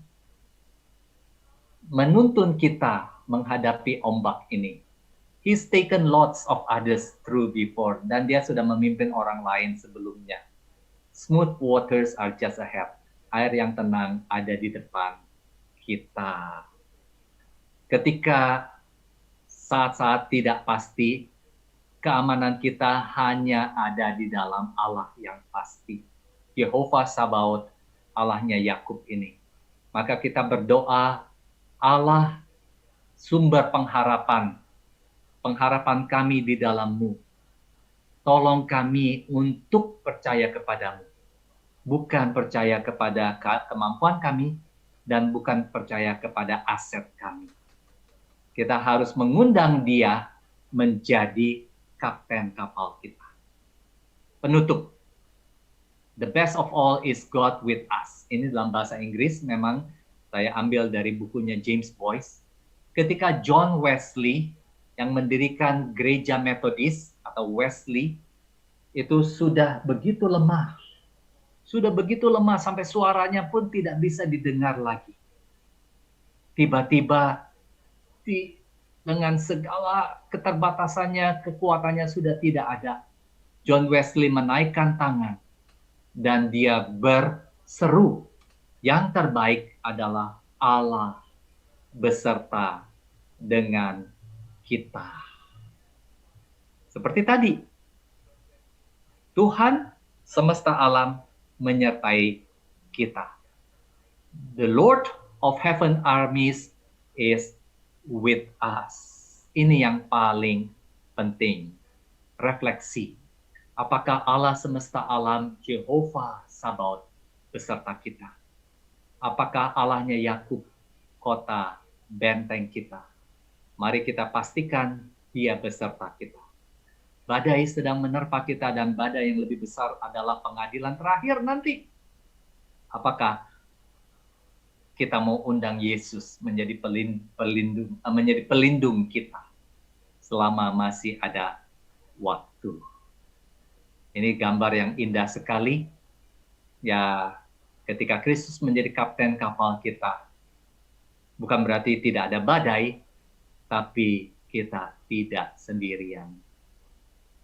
Speaker 8: menuntun kita menghadapi ombak ini. He's taken lots of others through before, dan Dia sudah memimpin orang lain sebelumnya. Smooth waters are just ahead. Air yang tenang ada di depan kita. Ketika saat-saat tidak pasti, keamanan kita hanya ada di dalam Allah yang pasti. Yehovah Sabaoth, Allahnya Yakub ini. Maka kita berdoa, Allah sumber pengharapan kami di dalam-Mu. Tolong kami untuk percaya kepadamu. Bukan percaya kepada kemampuan kami, dan bukan percaya kepada aset kami. Kita harus mengundang Dia menjadi kapten kapal kita. Penutup. The best of all is God with us. Ini dalam bahasa Inggris, memang saya ambil dari bukunya James Boyce. Ketika John Wesley yang mendirikan gereja Metodis atau Wesley, itu sudah begitu lemah. Sudah begitu lemah sampai suaranya pun tidak bisa didengar lagi. Tiba-tiba dengan segala keterbatasannya, kekuatannya sudah tidak ada. John Wesley menaikkan tangan dan dia berseru, yang terbaik adalah Allah beserta dengan kita. Seperti tadi, Tuhan semesta alam menyertai kita. The Lord of Heaven Armies is with us. Ini yang paling penting. Refleksi. Apakah Allah semesta alam, Jehovah Sabaoth, beserta kita? Apakah Allahnya Yakub, kota benteng kita? Mari kita pastikan Dia beserta kita. Badai sedang menerpa kita dan badai yang lebih besar adalah pengadilan terakhir nanti. Apakah kita mau undang Yesus menjadi pelindung kita selama masih ada waktu? Ini gambar yang indah sekali. Ya, ketika Kristus menjadi kapten kapal kita, bukan berarti tidak ada badai, tapi kita tidak sendirian.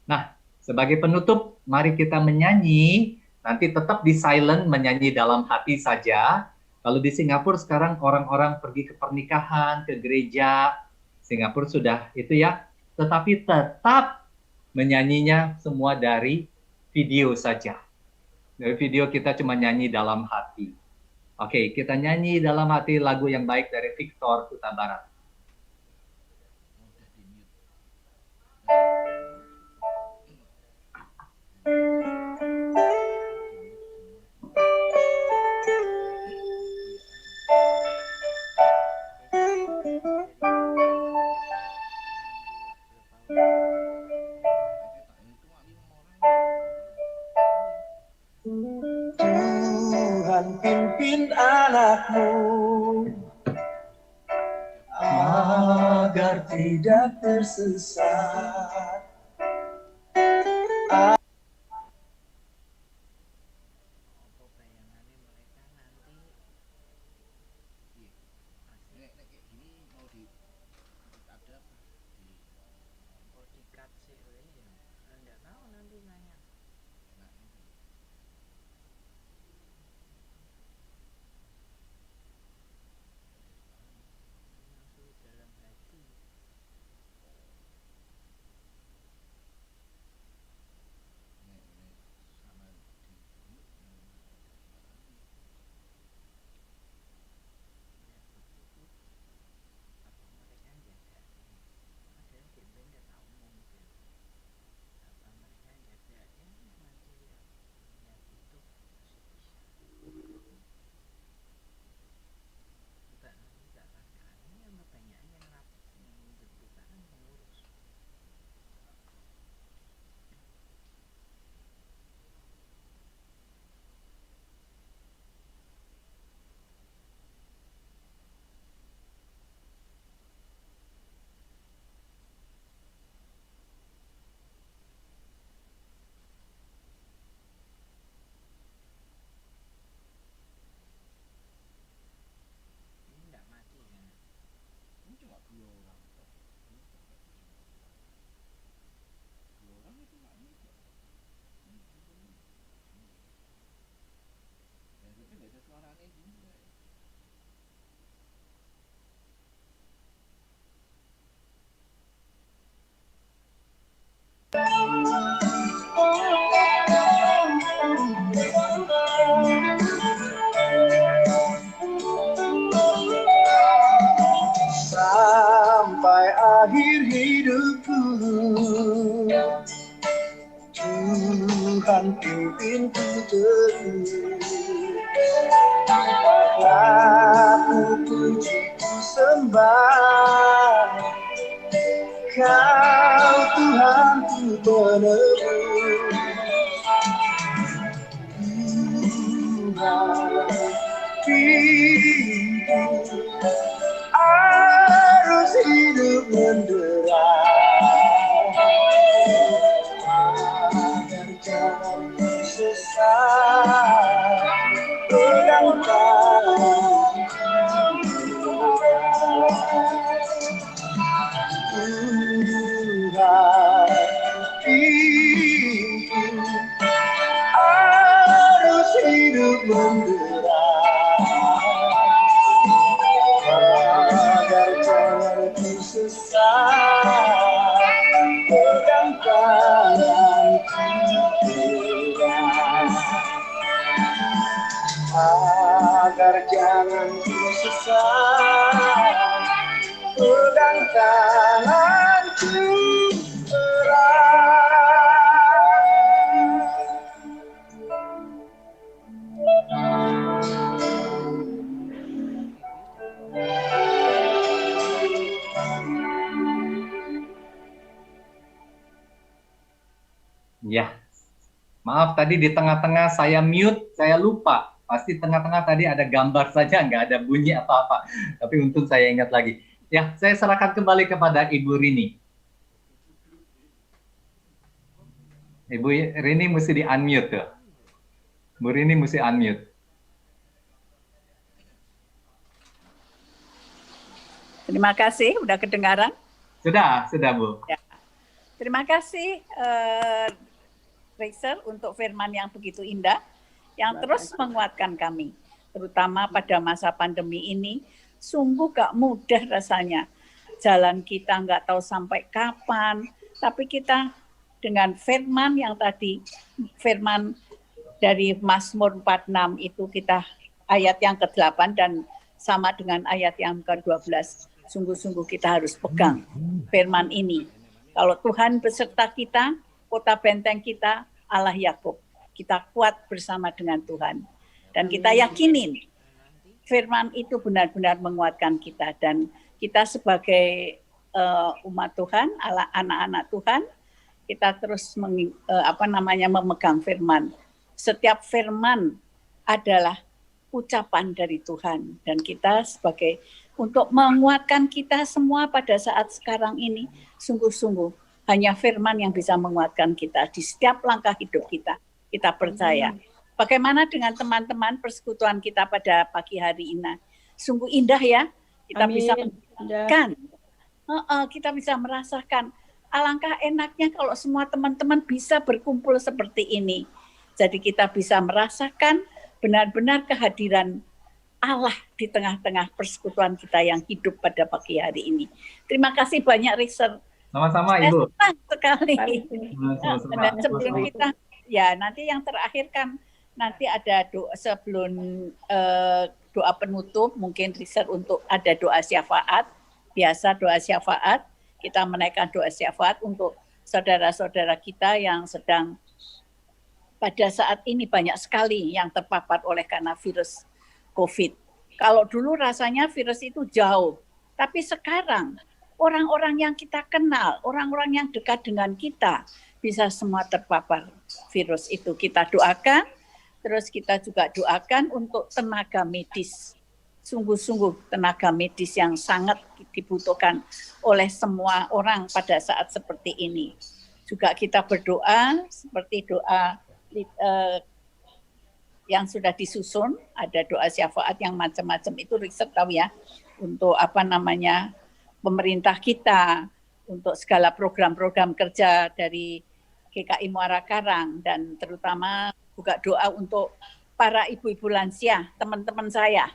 Speaker 8: Nah, sebagai penutup, mari kita menyanyi. Nanti tetap di silent, menyanyi dalam hati saja. Kalau di Singapura sekarang orang-orang pergi ke pernikahan, ke gereja. Singapura sudah itu ya. Tetapi tetap menyanyinya semua dari video saja. Dari video kita cuma nyanyi dalam hati. Oke, kita nyanyi dalam hati lagu yang baik dari Victor Huta Barat.
Speaker 7: Tuhan pimpin anakmu agar tidak tersesat. Sampai akhir hidupku, Tuhan pimpinku terus. Aku puji ku sembah, Kau penebus. Arus hidup mendera, agar jangan tersesat, pegang tangan Tuhan, pimpin arus hidup mendera, agar jangan tersesat, pegang tangan Tuhan, agar jangan tersesat, pegang tangan Tuhan.
Speaker 8: Ya, maaf tadi di tengah-tengah saya mute, saya lupa. Pasti tengah-tengah tadi ada gambar saja, nggak ada bunyi apa-apa. Tapi untung saya ingat lagi. Ya, saya serahkan kembali kepada Ibu Rini. Ibu Rini mesti di-unmute tuh. Bu Rini mesti unmute.
Speaker 4: Terima kasih, udah kedengaran?
Speaker 8: Sudah Bu.
Speaker 4: Ya. Terima kasih Racer untuk firman yang begitu indah, yang terus menguatkan kami, terutama pada masa pandemi ini. Sungguh gak mudah rasanya. Jalan kita nggak tahu sampai kapan, tapi kita dengan firman yang tadi, firman dari Mazmur 46 itu kita ayat yang ke-8 dan sama dengan ayat yang ke-12. Sungguh-sungguh kita harus pegang firman ini. Kalau Tuhan beserta kita, kota benteng kita, Allah Yakub. Kita kuat bersama dengan Tuhan. Dan kita yakinin firman itu benar-benar menguatkan kita. Dan kita sebagai umat Tuhan, anak-anak Tuhan, kita terus memegang firman. Setiap firman adalah ucapan dari Tuhan. Dan kita sebagai untuk menguatkan kita semua pada saat sekarang ini, sungguh-sungguh hanya firman yang bisa menguatkan kita di setiap langkah hidup kita. Kita percaya. Bagaimana dengan teman-teman persekutuan kita pada pagi hari ini? Sungguh indah ya, kita bisa merasakan. Kita bisa merasakan. Alangkah enaknya kalau semua teman-teman bisa berkumpul seperti ini. Jadi kita bisa merasakan benar-benar kehadiran Allah di tengah-tengah persekutuan kita yang hidup pada pagi hari ini. Terima kasih banyak, Riser.
Speaker 8: Sama-sama, Ibu.
Speaker 4: Senang sekali.
Speaker 8: Sama-sama.
Speaker 4: Dan sebelum kita, ya nanti yang terakhir kan, nanti ada doa sebelum doa penutup, mungkin Riser untuk ada doa syafaat. Biasa doa syafaat, kita menaikkan doa syafaat untuk saudara-saudara kita yang sedang pada saat ini banyak sekali yang terpapar oleh karena virus COVID. Kalau dulu rasanya virus itu jauh, tapi sekarang orang-orang yang kita kenal, orang-orang yang dekat dengan kita bisa semua terpapar virus itu. Kita doakan, terus kita juga doakan untuk tenaga medis. Sungguh-sungguh tenaga medis yang sangat dibutuhkan oleh semua orang pada saat seperti ini. Juga kita berdoa seperti doa yang sudah disusun, ada doa syafaat yang macam-macam itu riset tahu ya, untuk pemerintah kita, untuk segala program-program kerja dari GKI Muara Karang, dan terutama juga doa untuk para ibu-ibu lansia, teman-teman saya.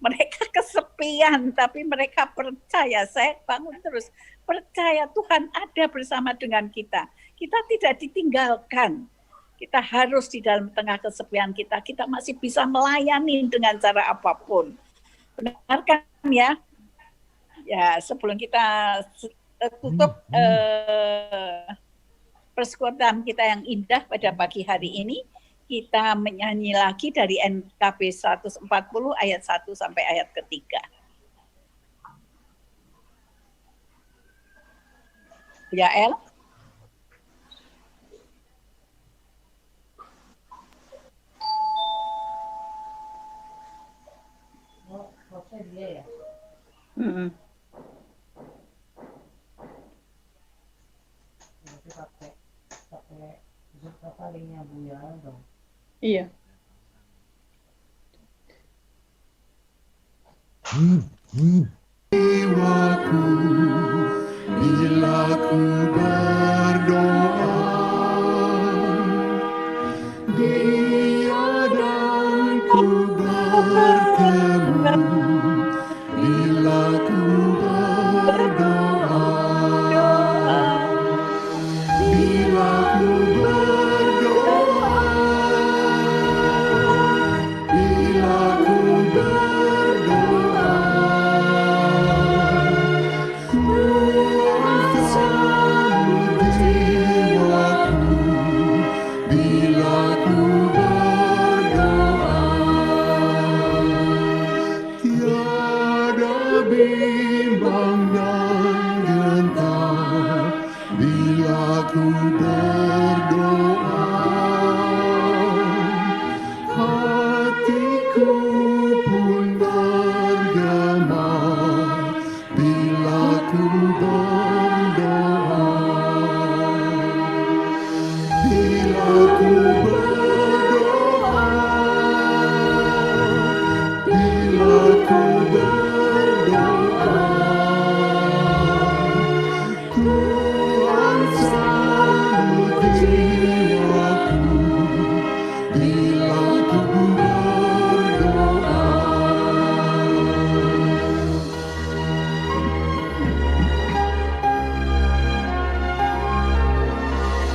Speaker 4: Mereka kesepian, tapi mereka percaya, saya bangun terus, percaya Tuhan ada bersama dengan kita. Kita tidak ditinggalkan. Kita harus di dalam tengah kesepian kita masih bisa melayani dengan cara apapun. Benar kan ya? Ya, sebelum kita tutup persekutuan kita yang indah pada pagi hari ini, kita menyanyi lagi dari NKB 140 ayat 1 sampai ayat ketiga. Ya, El? Mm-mm. Iya.
Speaker 11: Jiwaku bila ku berdoa, Dia dan ku bertemu. Bila ku berdoa, bila ku berdoa, bila ku berdoa, Tuhan sambut jiwaku. Bila ku berdoa, tiada bimbang dan gentar. Bila ku berdoa, hatiku pun bergema. Bila ku berdoa, bila ku berdoa, bila ku berdoa, Tuhan sambut jiwaku. Bila ku berdoa,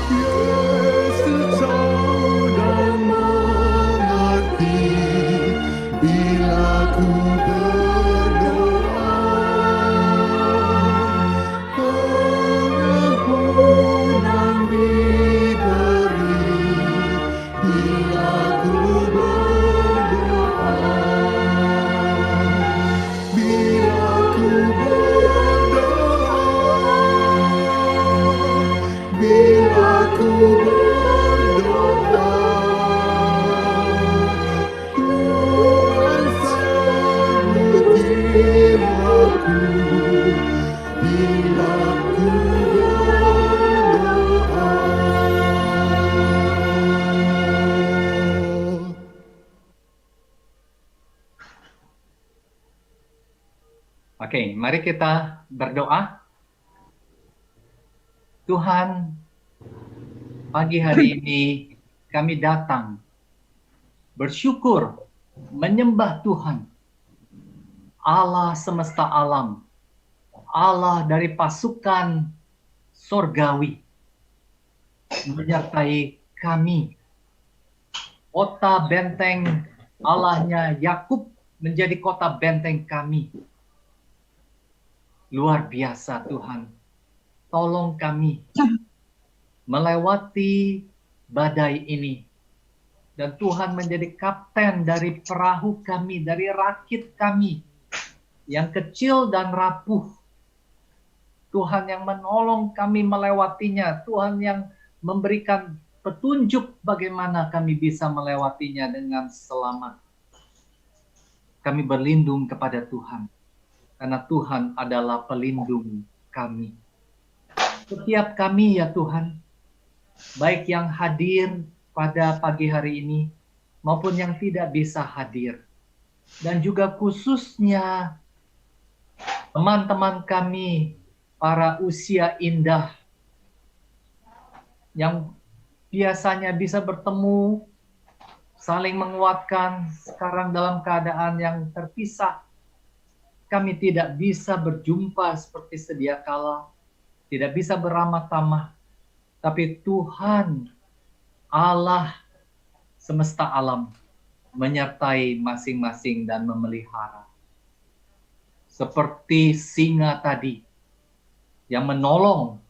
Speaker 11: Yesus tahu dan mengerti. Bila ku berdoa, pengampunan diberi. Bila ku berdoa, bila ku berdoa, bila ku berdoa, Tuhan sambut jiwaku. Bila ku berdoa.
Speaker 8: Oke, mari kita berdoa. Tuhan, pagi hari ini kami datang bersyukur, menyembah Tuhan, Allah semesta alam, Allah dari pasukan sorgawi, menyertai kami. Kota benteng Allahnya Yakub menjadi kota benteng kami. Luar biasa Tuhan, tolong kami melewati badai ini. Dan Tuhan menjadi kapten dari perahu kami, dari rakit kami yang kecil dan rapuh. Tuhan yang menolong kami melewatinya. Tuhan yang memberikan petunjuk bagaimana kami bisa melewatinya dengan selamat. Kami berlindung kepada Tuhan. Karena Tuhan adalah pelindung kami. Setiap kami ya Tuhan, baik yang hadir pada pagi hari ini, maupun yang tidak bisa hadir. Dan juga khususnya teman-teman kami, para usia indah, yang biasanya bisa bertemu, saling menguatkan, sekarang dalam keadaan yang terpisah. Kami tidak bisa berjumpa seperti sedia kala, tidak bisa beramah tamah, tapi Tuhan Allah semesta alam menyertai masing-masing dan memelihara. Seperti singa tadi yang menolong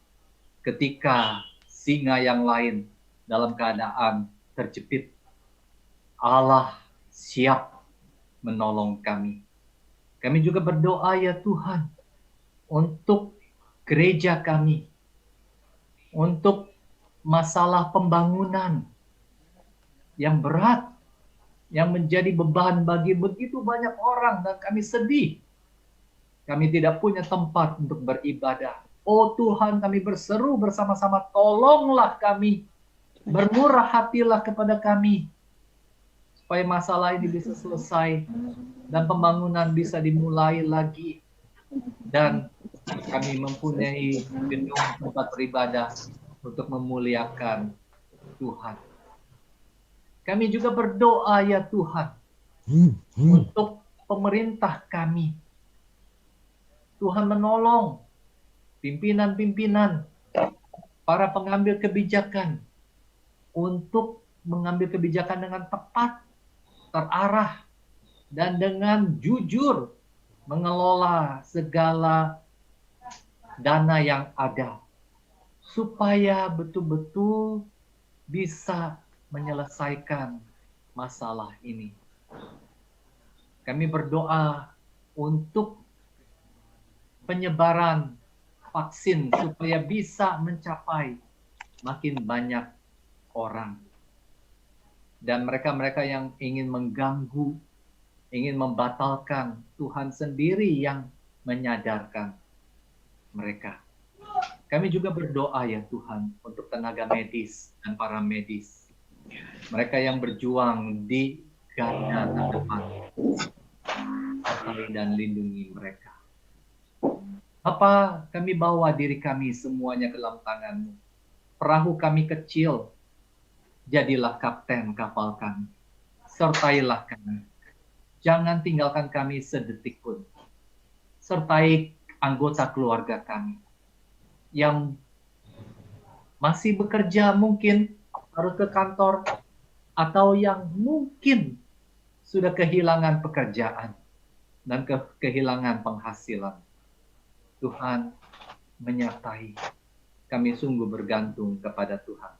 Speaker 8: ketika singa yang lain dalam keadaan terjepit. Allah siap menolong kami. Kami juga berdoa ya Tuhan untuk gereja kami, untuk masalah pembangunan yang berat, yang menjadi beban bagi begitu banyak orang, dan kami sedih. Kami tidak punya tempat untuk beribadah. Oh Tuhan, kami berseru bersama-sama, tolonglah kami, bermurah hatilah kepada kami, supaya masalah ini bisa selesai, dan pembangunan bisa dimulai lagi, dan kami mempunyai gedung tempat beribadah untuk memuliakan Tuhan. Kami juga berdoa ya Tuhan, untuk pemerintah kami. Tuhan menolong pimpinan-pimpinan, para pengambil kebijakan, untuk mengambil kebijakan dengan tepat, terarah, dan dengan jujur mengelola segala dana yang ada, supaya betul-betul bisa menyelesaikan masalah ini. Kami berdoa untuk penyebaran vaksin supaya bisa mencapai makin banyak orang. Dan mereka-mereka yang ingin mengganggu, ingin membatalkan, Tuhan sendiri yang menyadarkan mereka. Kami juga berdoa ya Tuhan untuk tenaga medis dan para medis. Mereka yang berjuang di garda terdepan. Sertai dan lindungi mereka. Bapa, kami bawa diri kami semuanya ke dalam tangan-Mu. Perahu kami kecil, jadilah kapten kapal kami. Sertailah kami. Jangan tinggalkan kami sedetik pun. Sertai anggota keluarga kami yang masih bekerja, mungkin harus ke kantor, atau yang mungkin sudah kehilangan pekerjaan dan kehilangan penghasilan. Tuhan menyertai. Kami sungguh bergantung kepada Tuhan.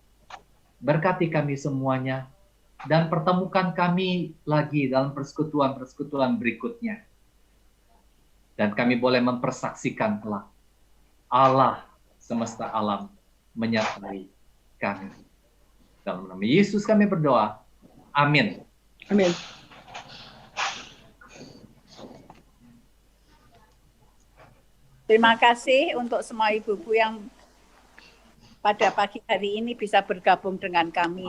Speaker 8: Berkati kami semuanya, dan pertemukan kami lagi dalam persekutuan-persekutuan berikutnya. Dan kami boleh mempersaksikan kelak Allah semesta alam menyertai kami. Dalam nama Yesus kami berdoa. Amin.
Speaker 1: Amin.
Speaker 4: Terima kasih untuk semua ibu-ibu yang pada pagi hari ini bisa bergabung dengan kami.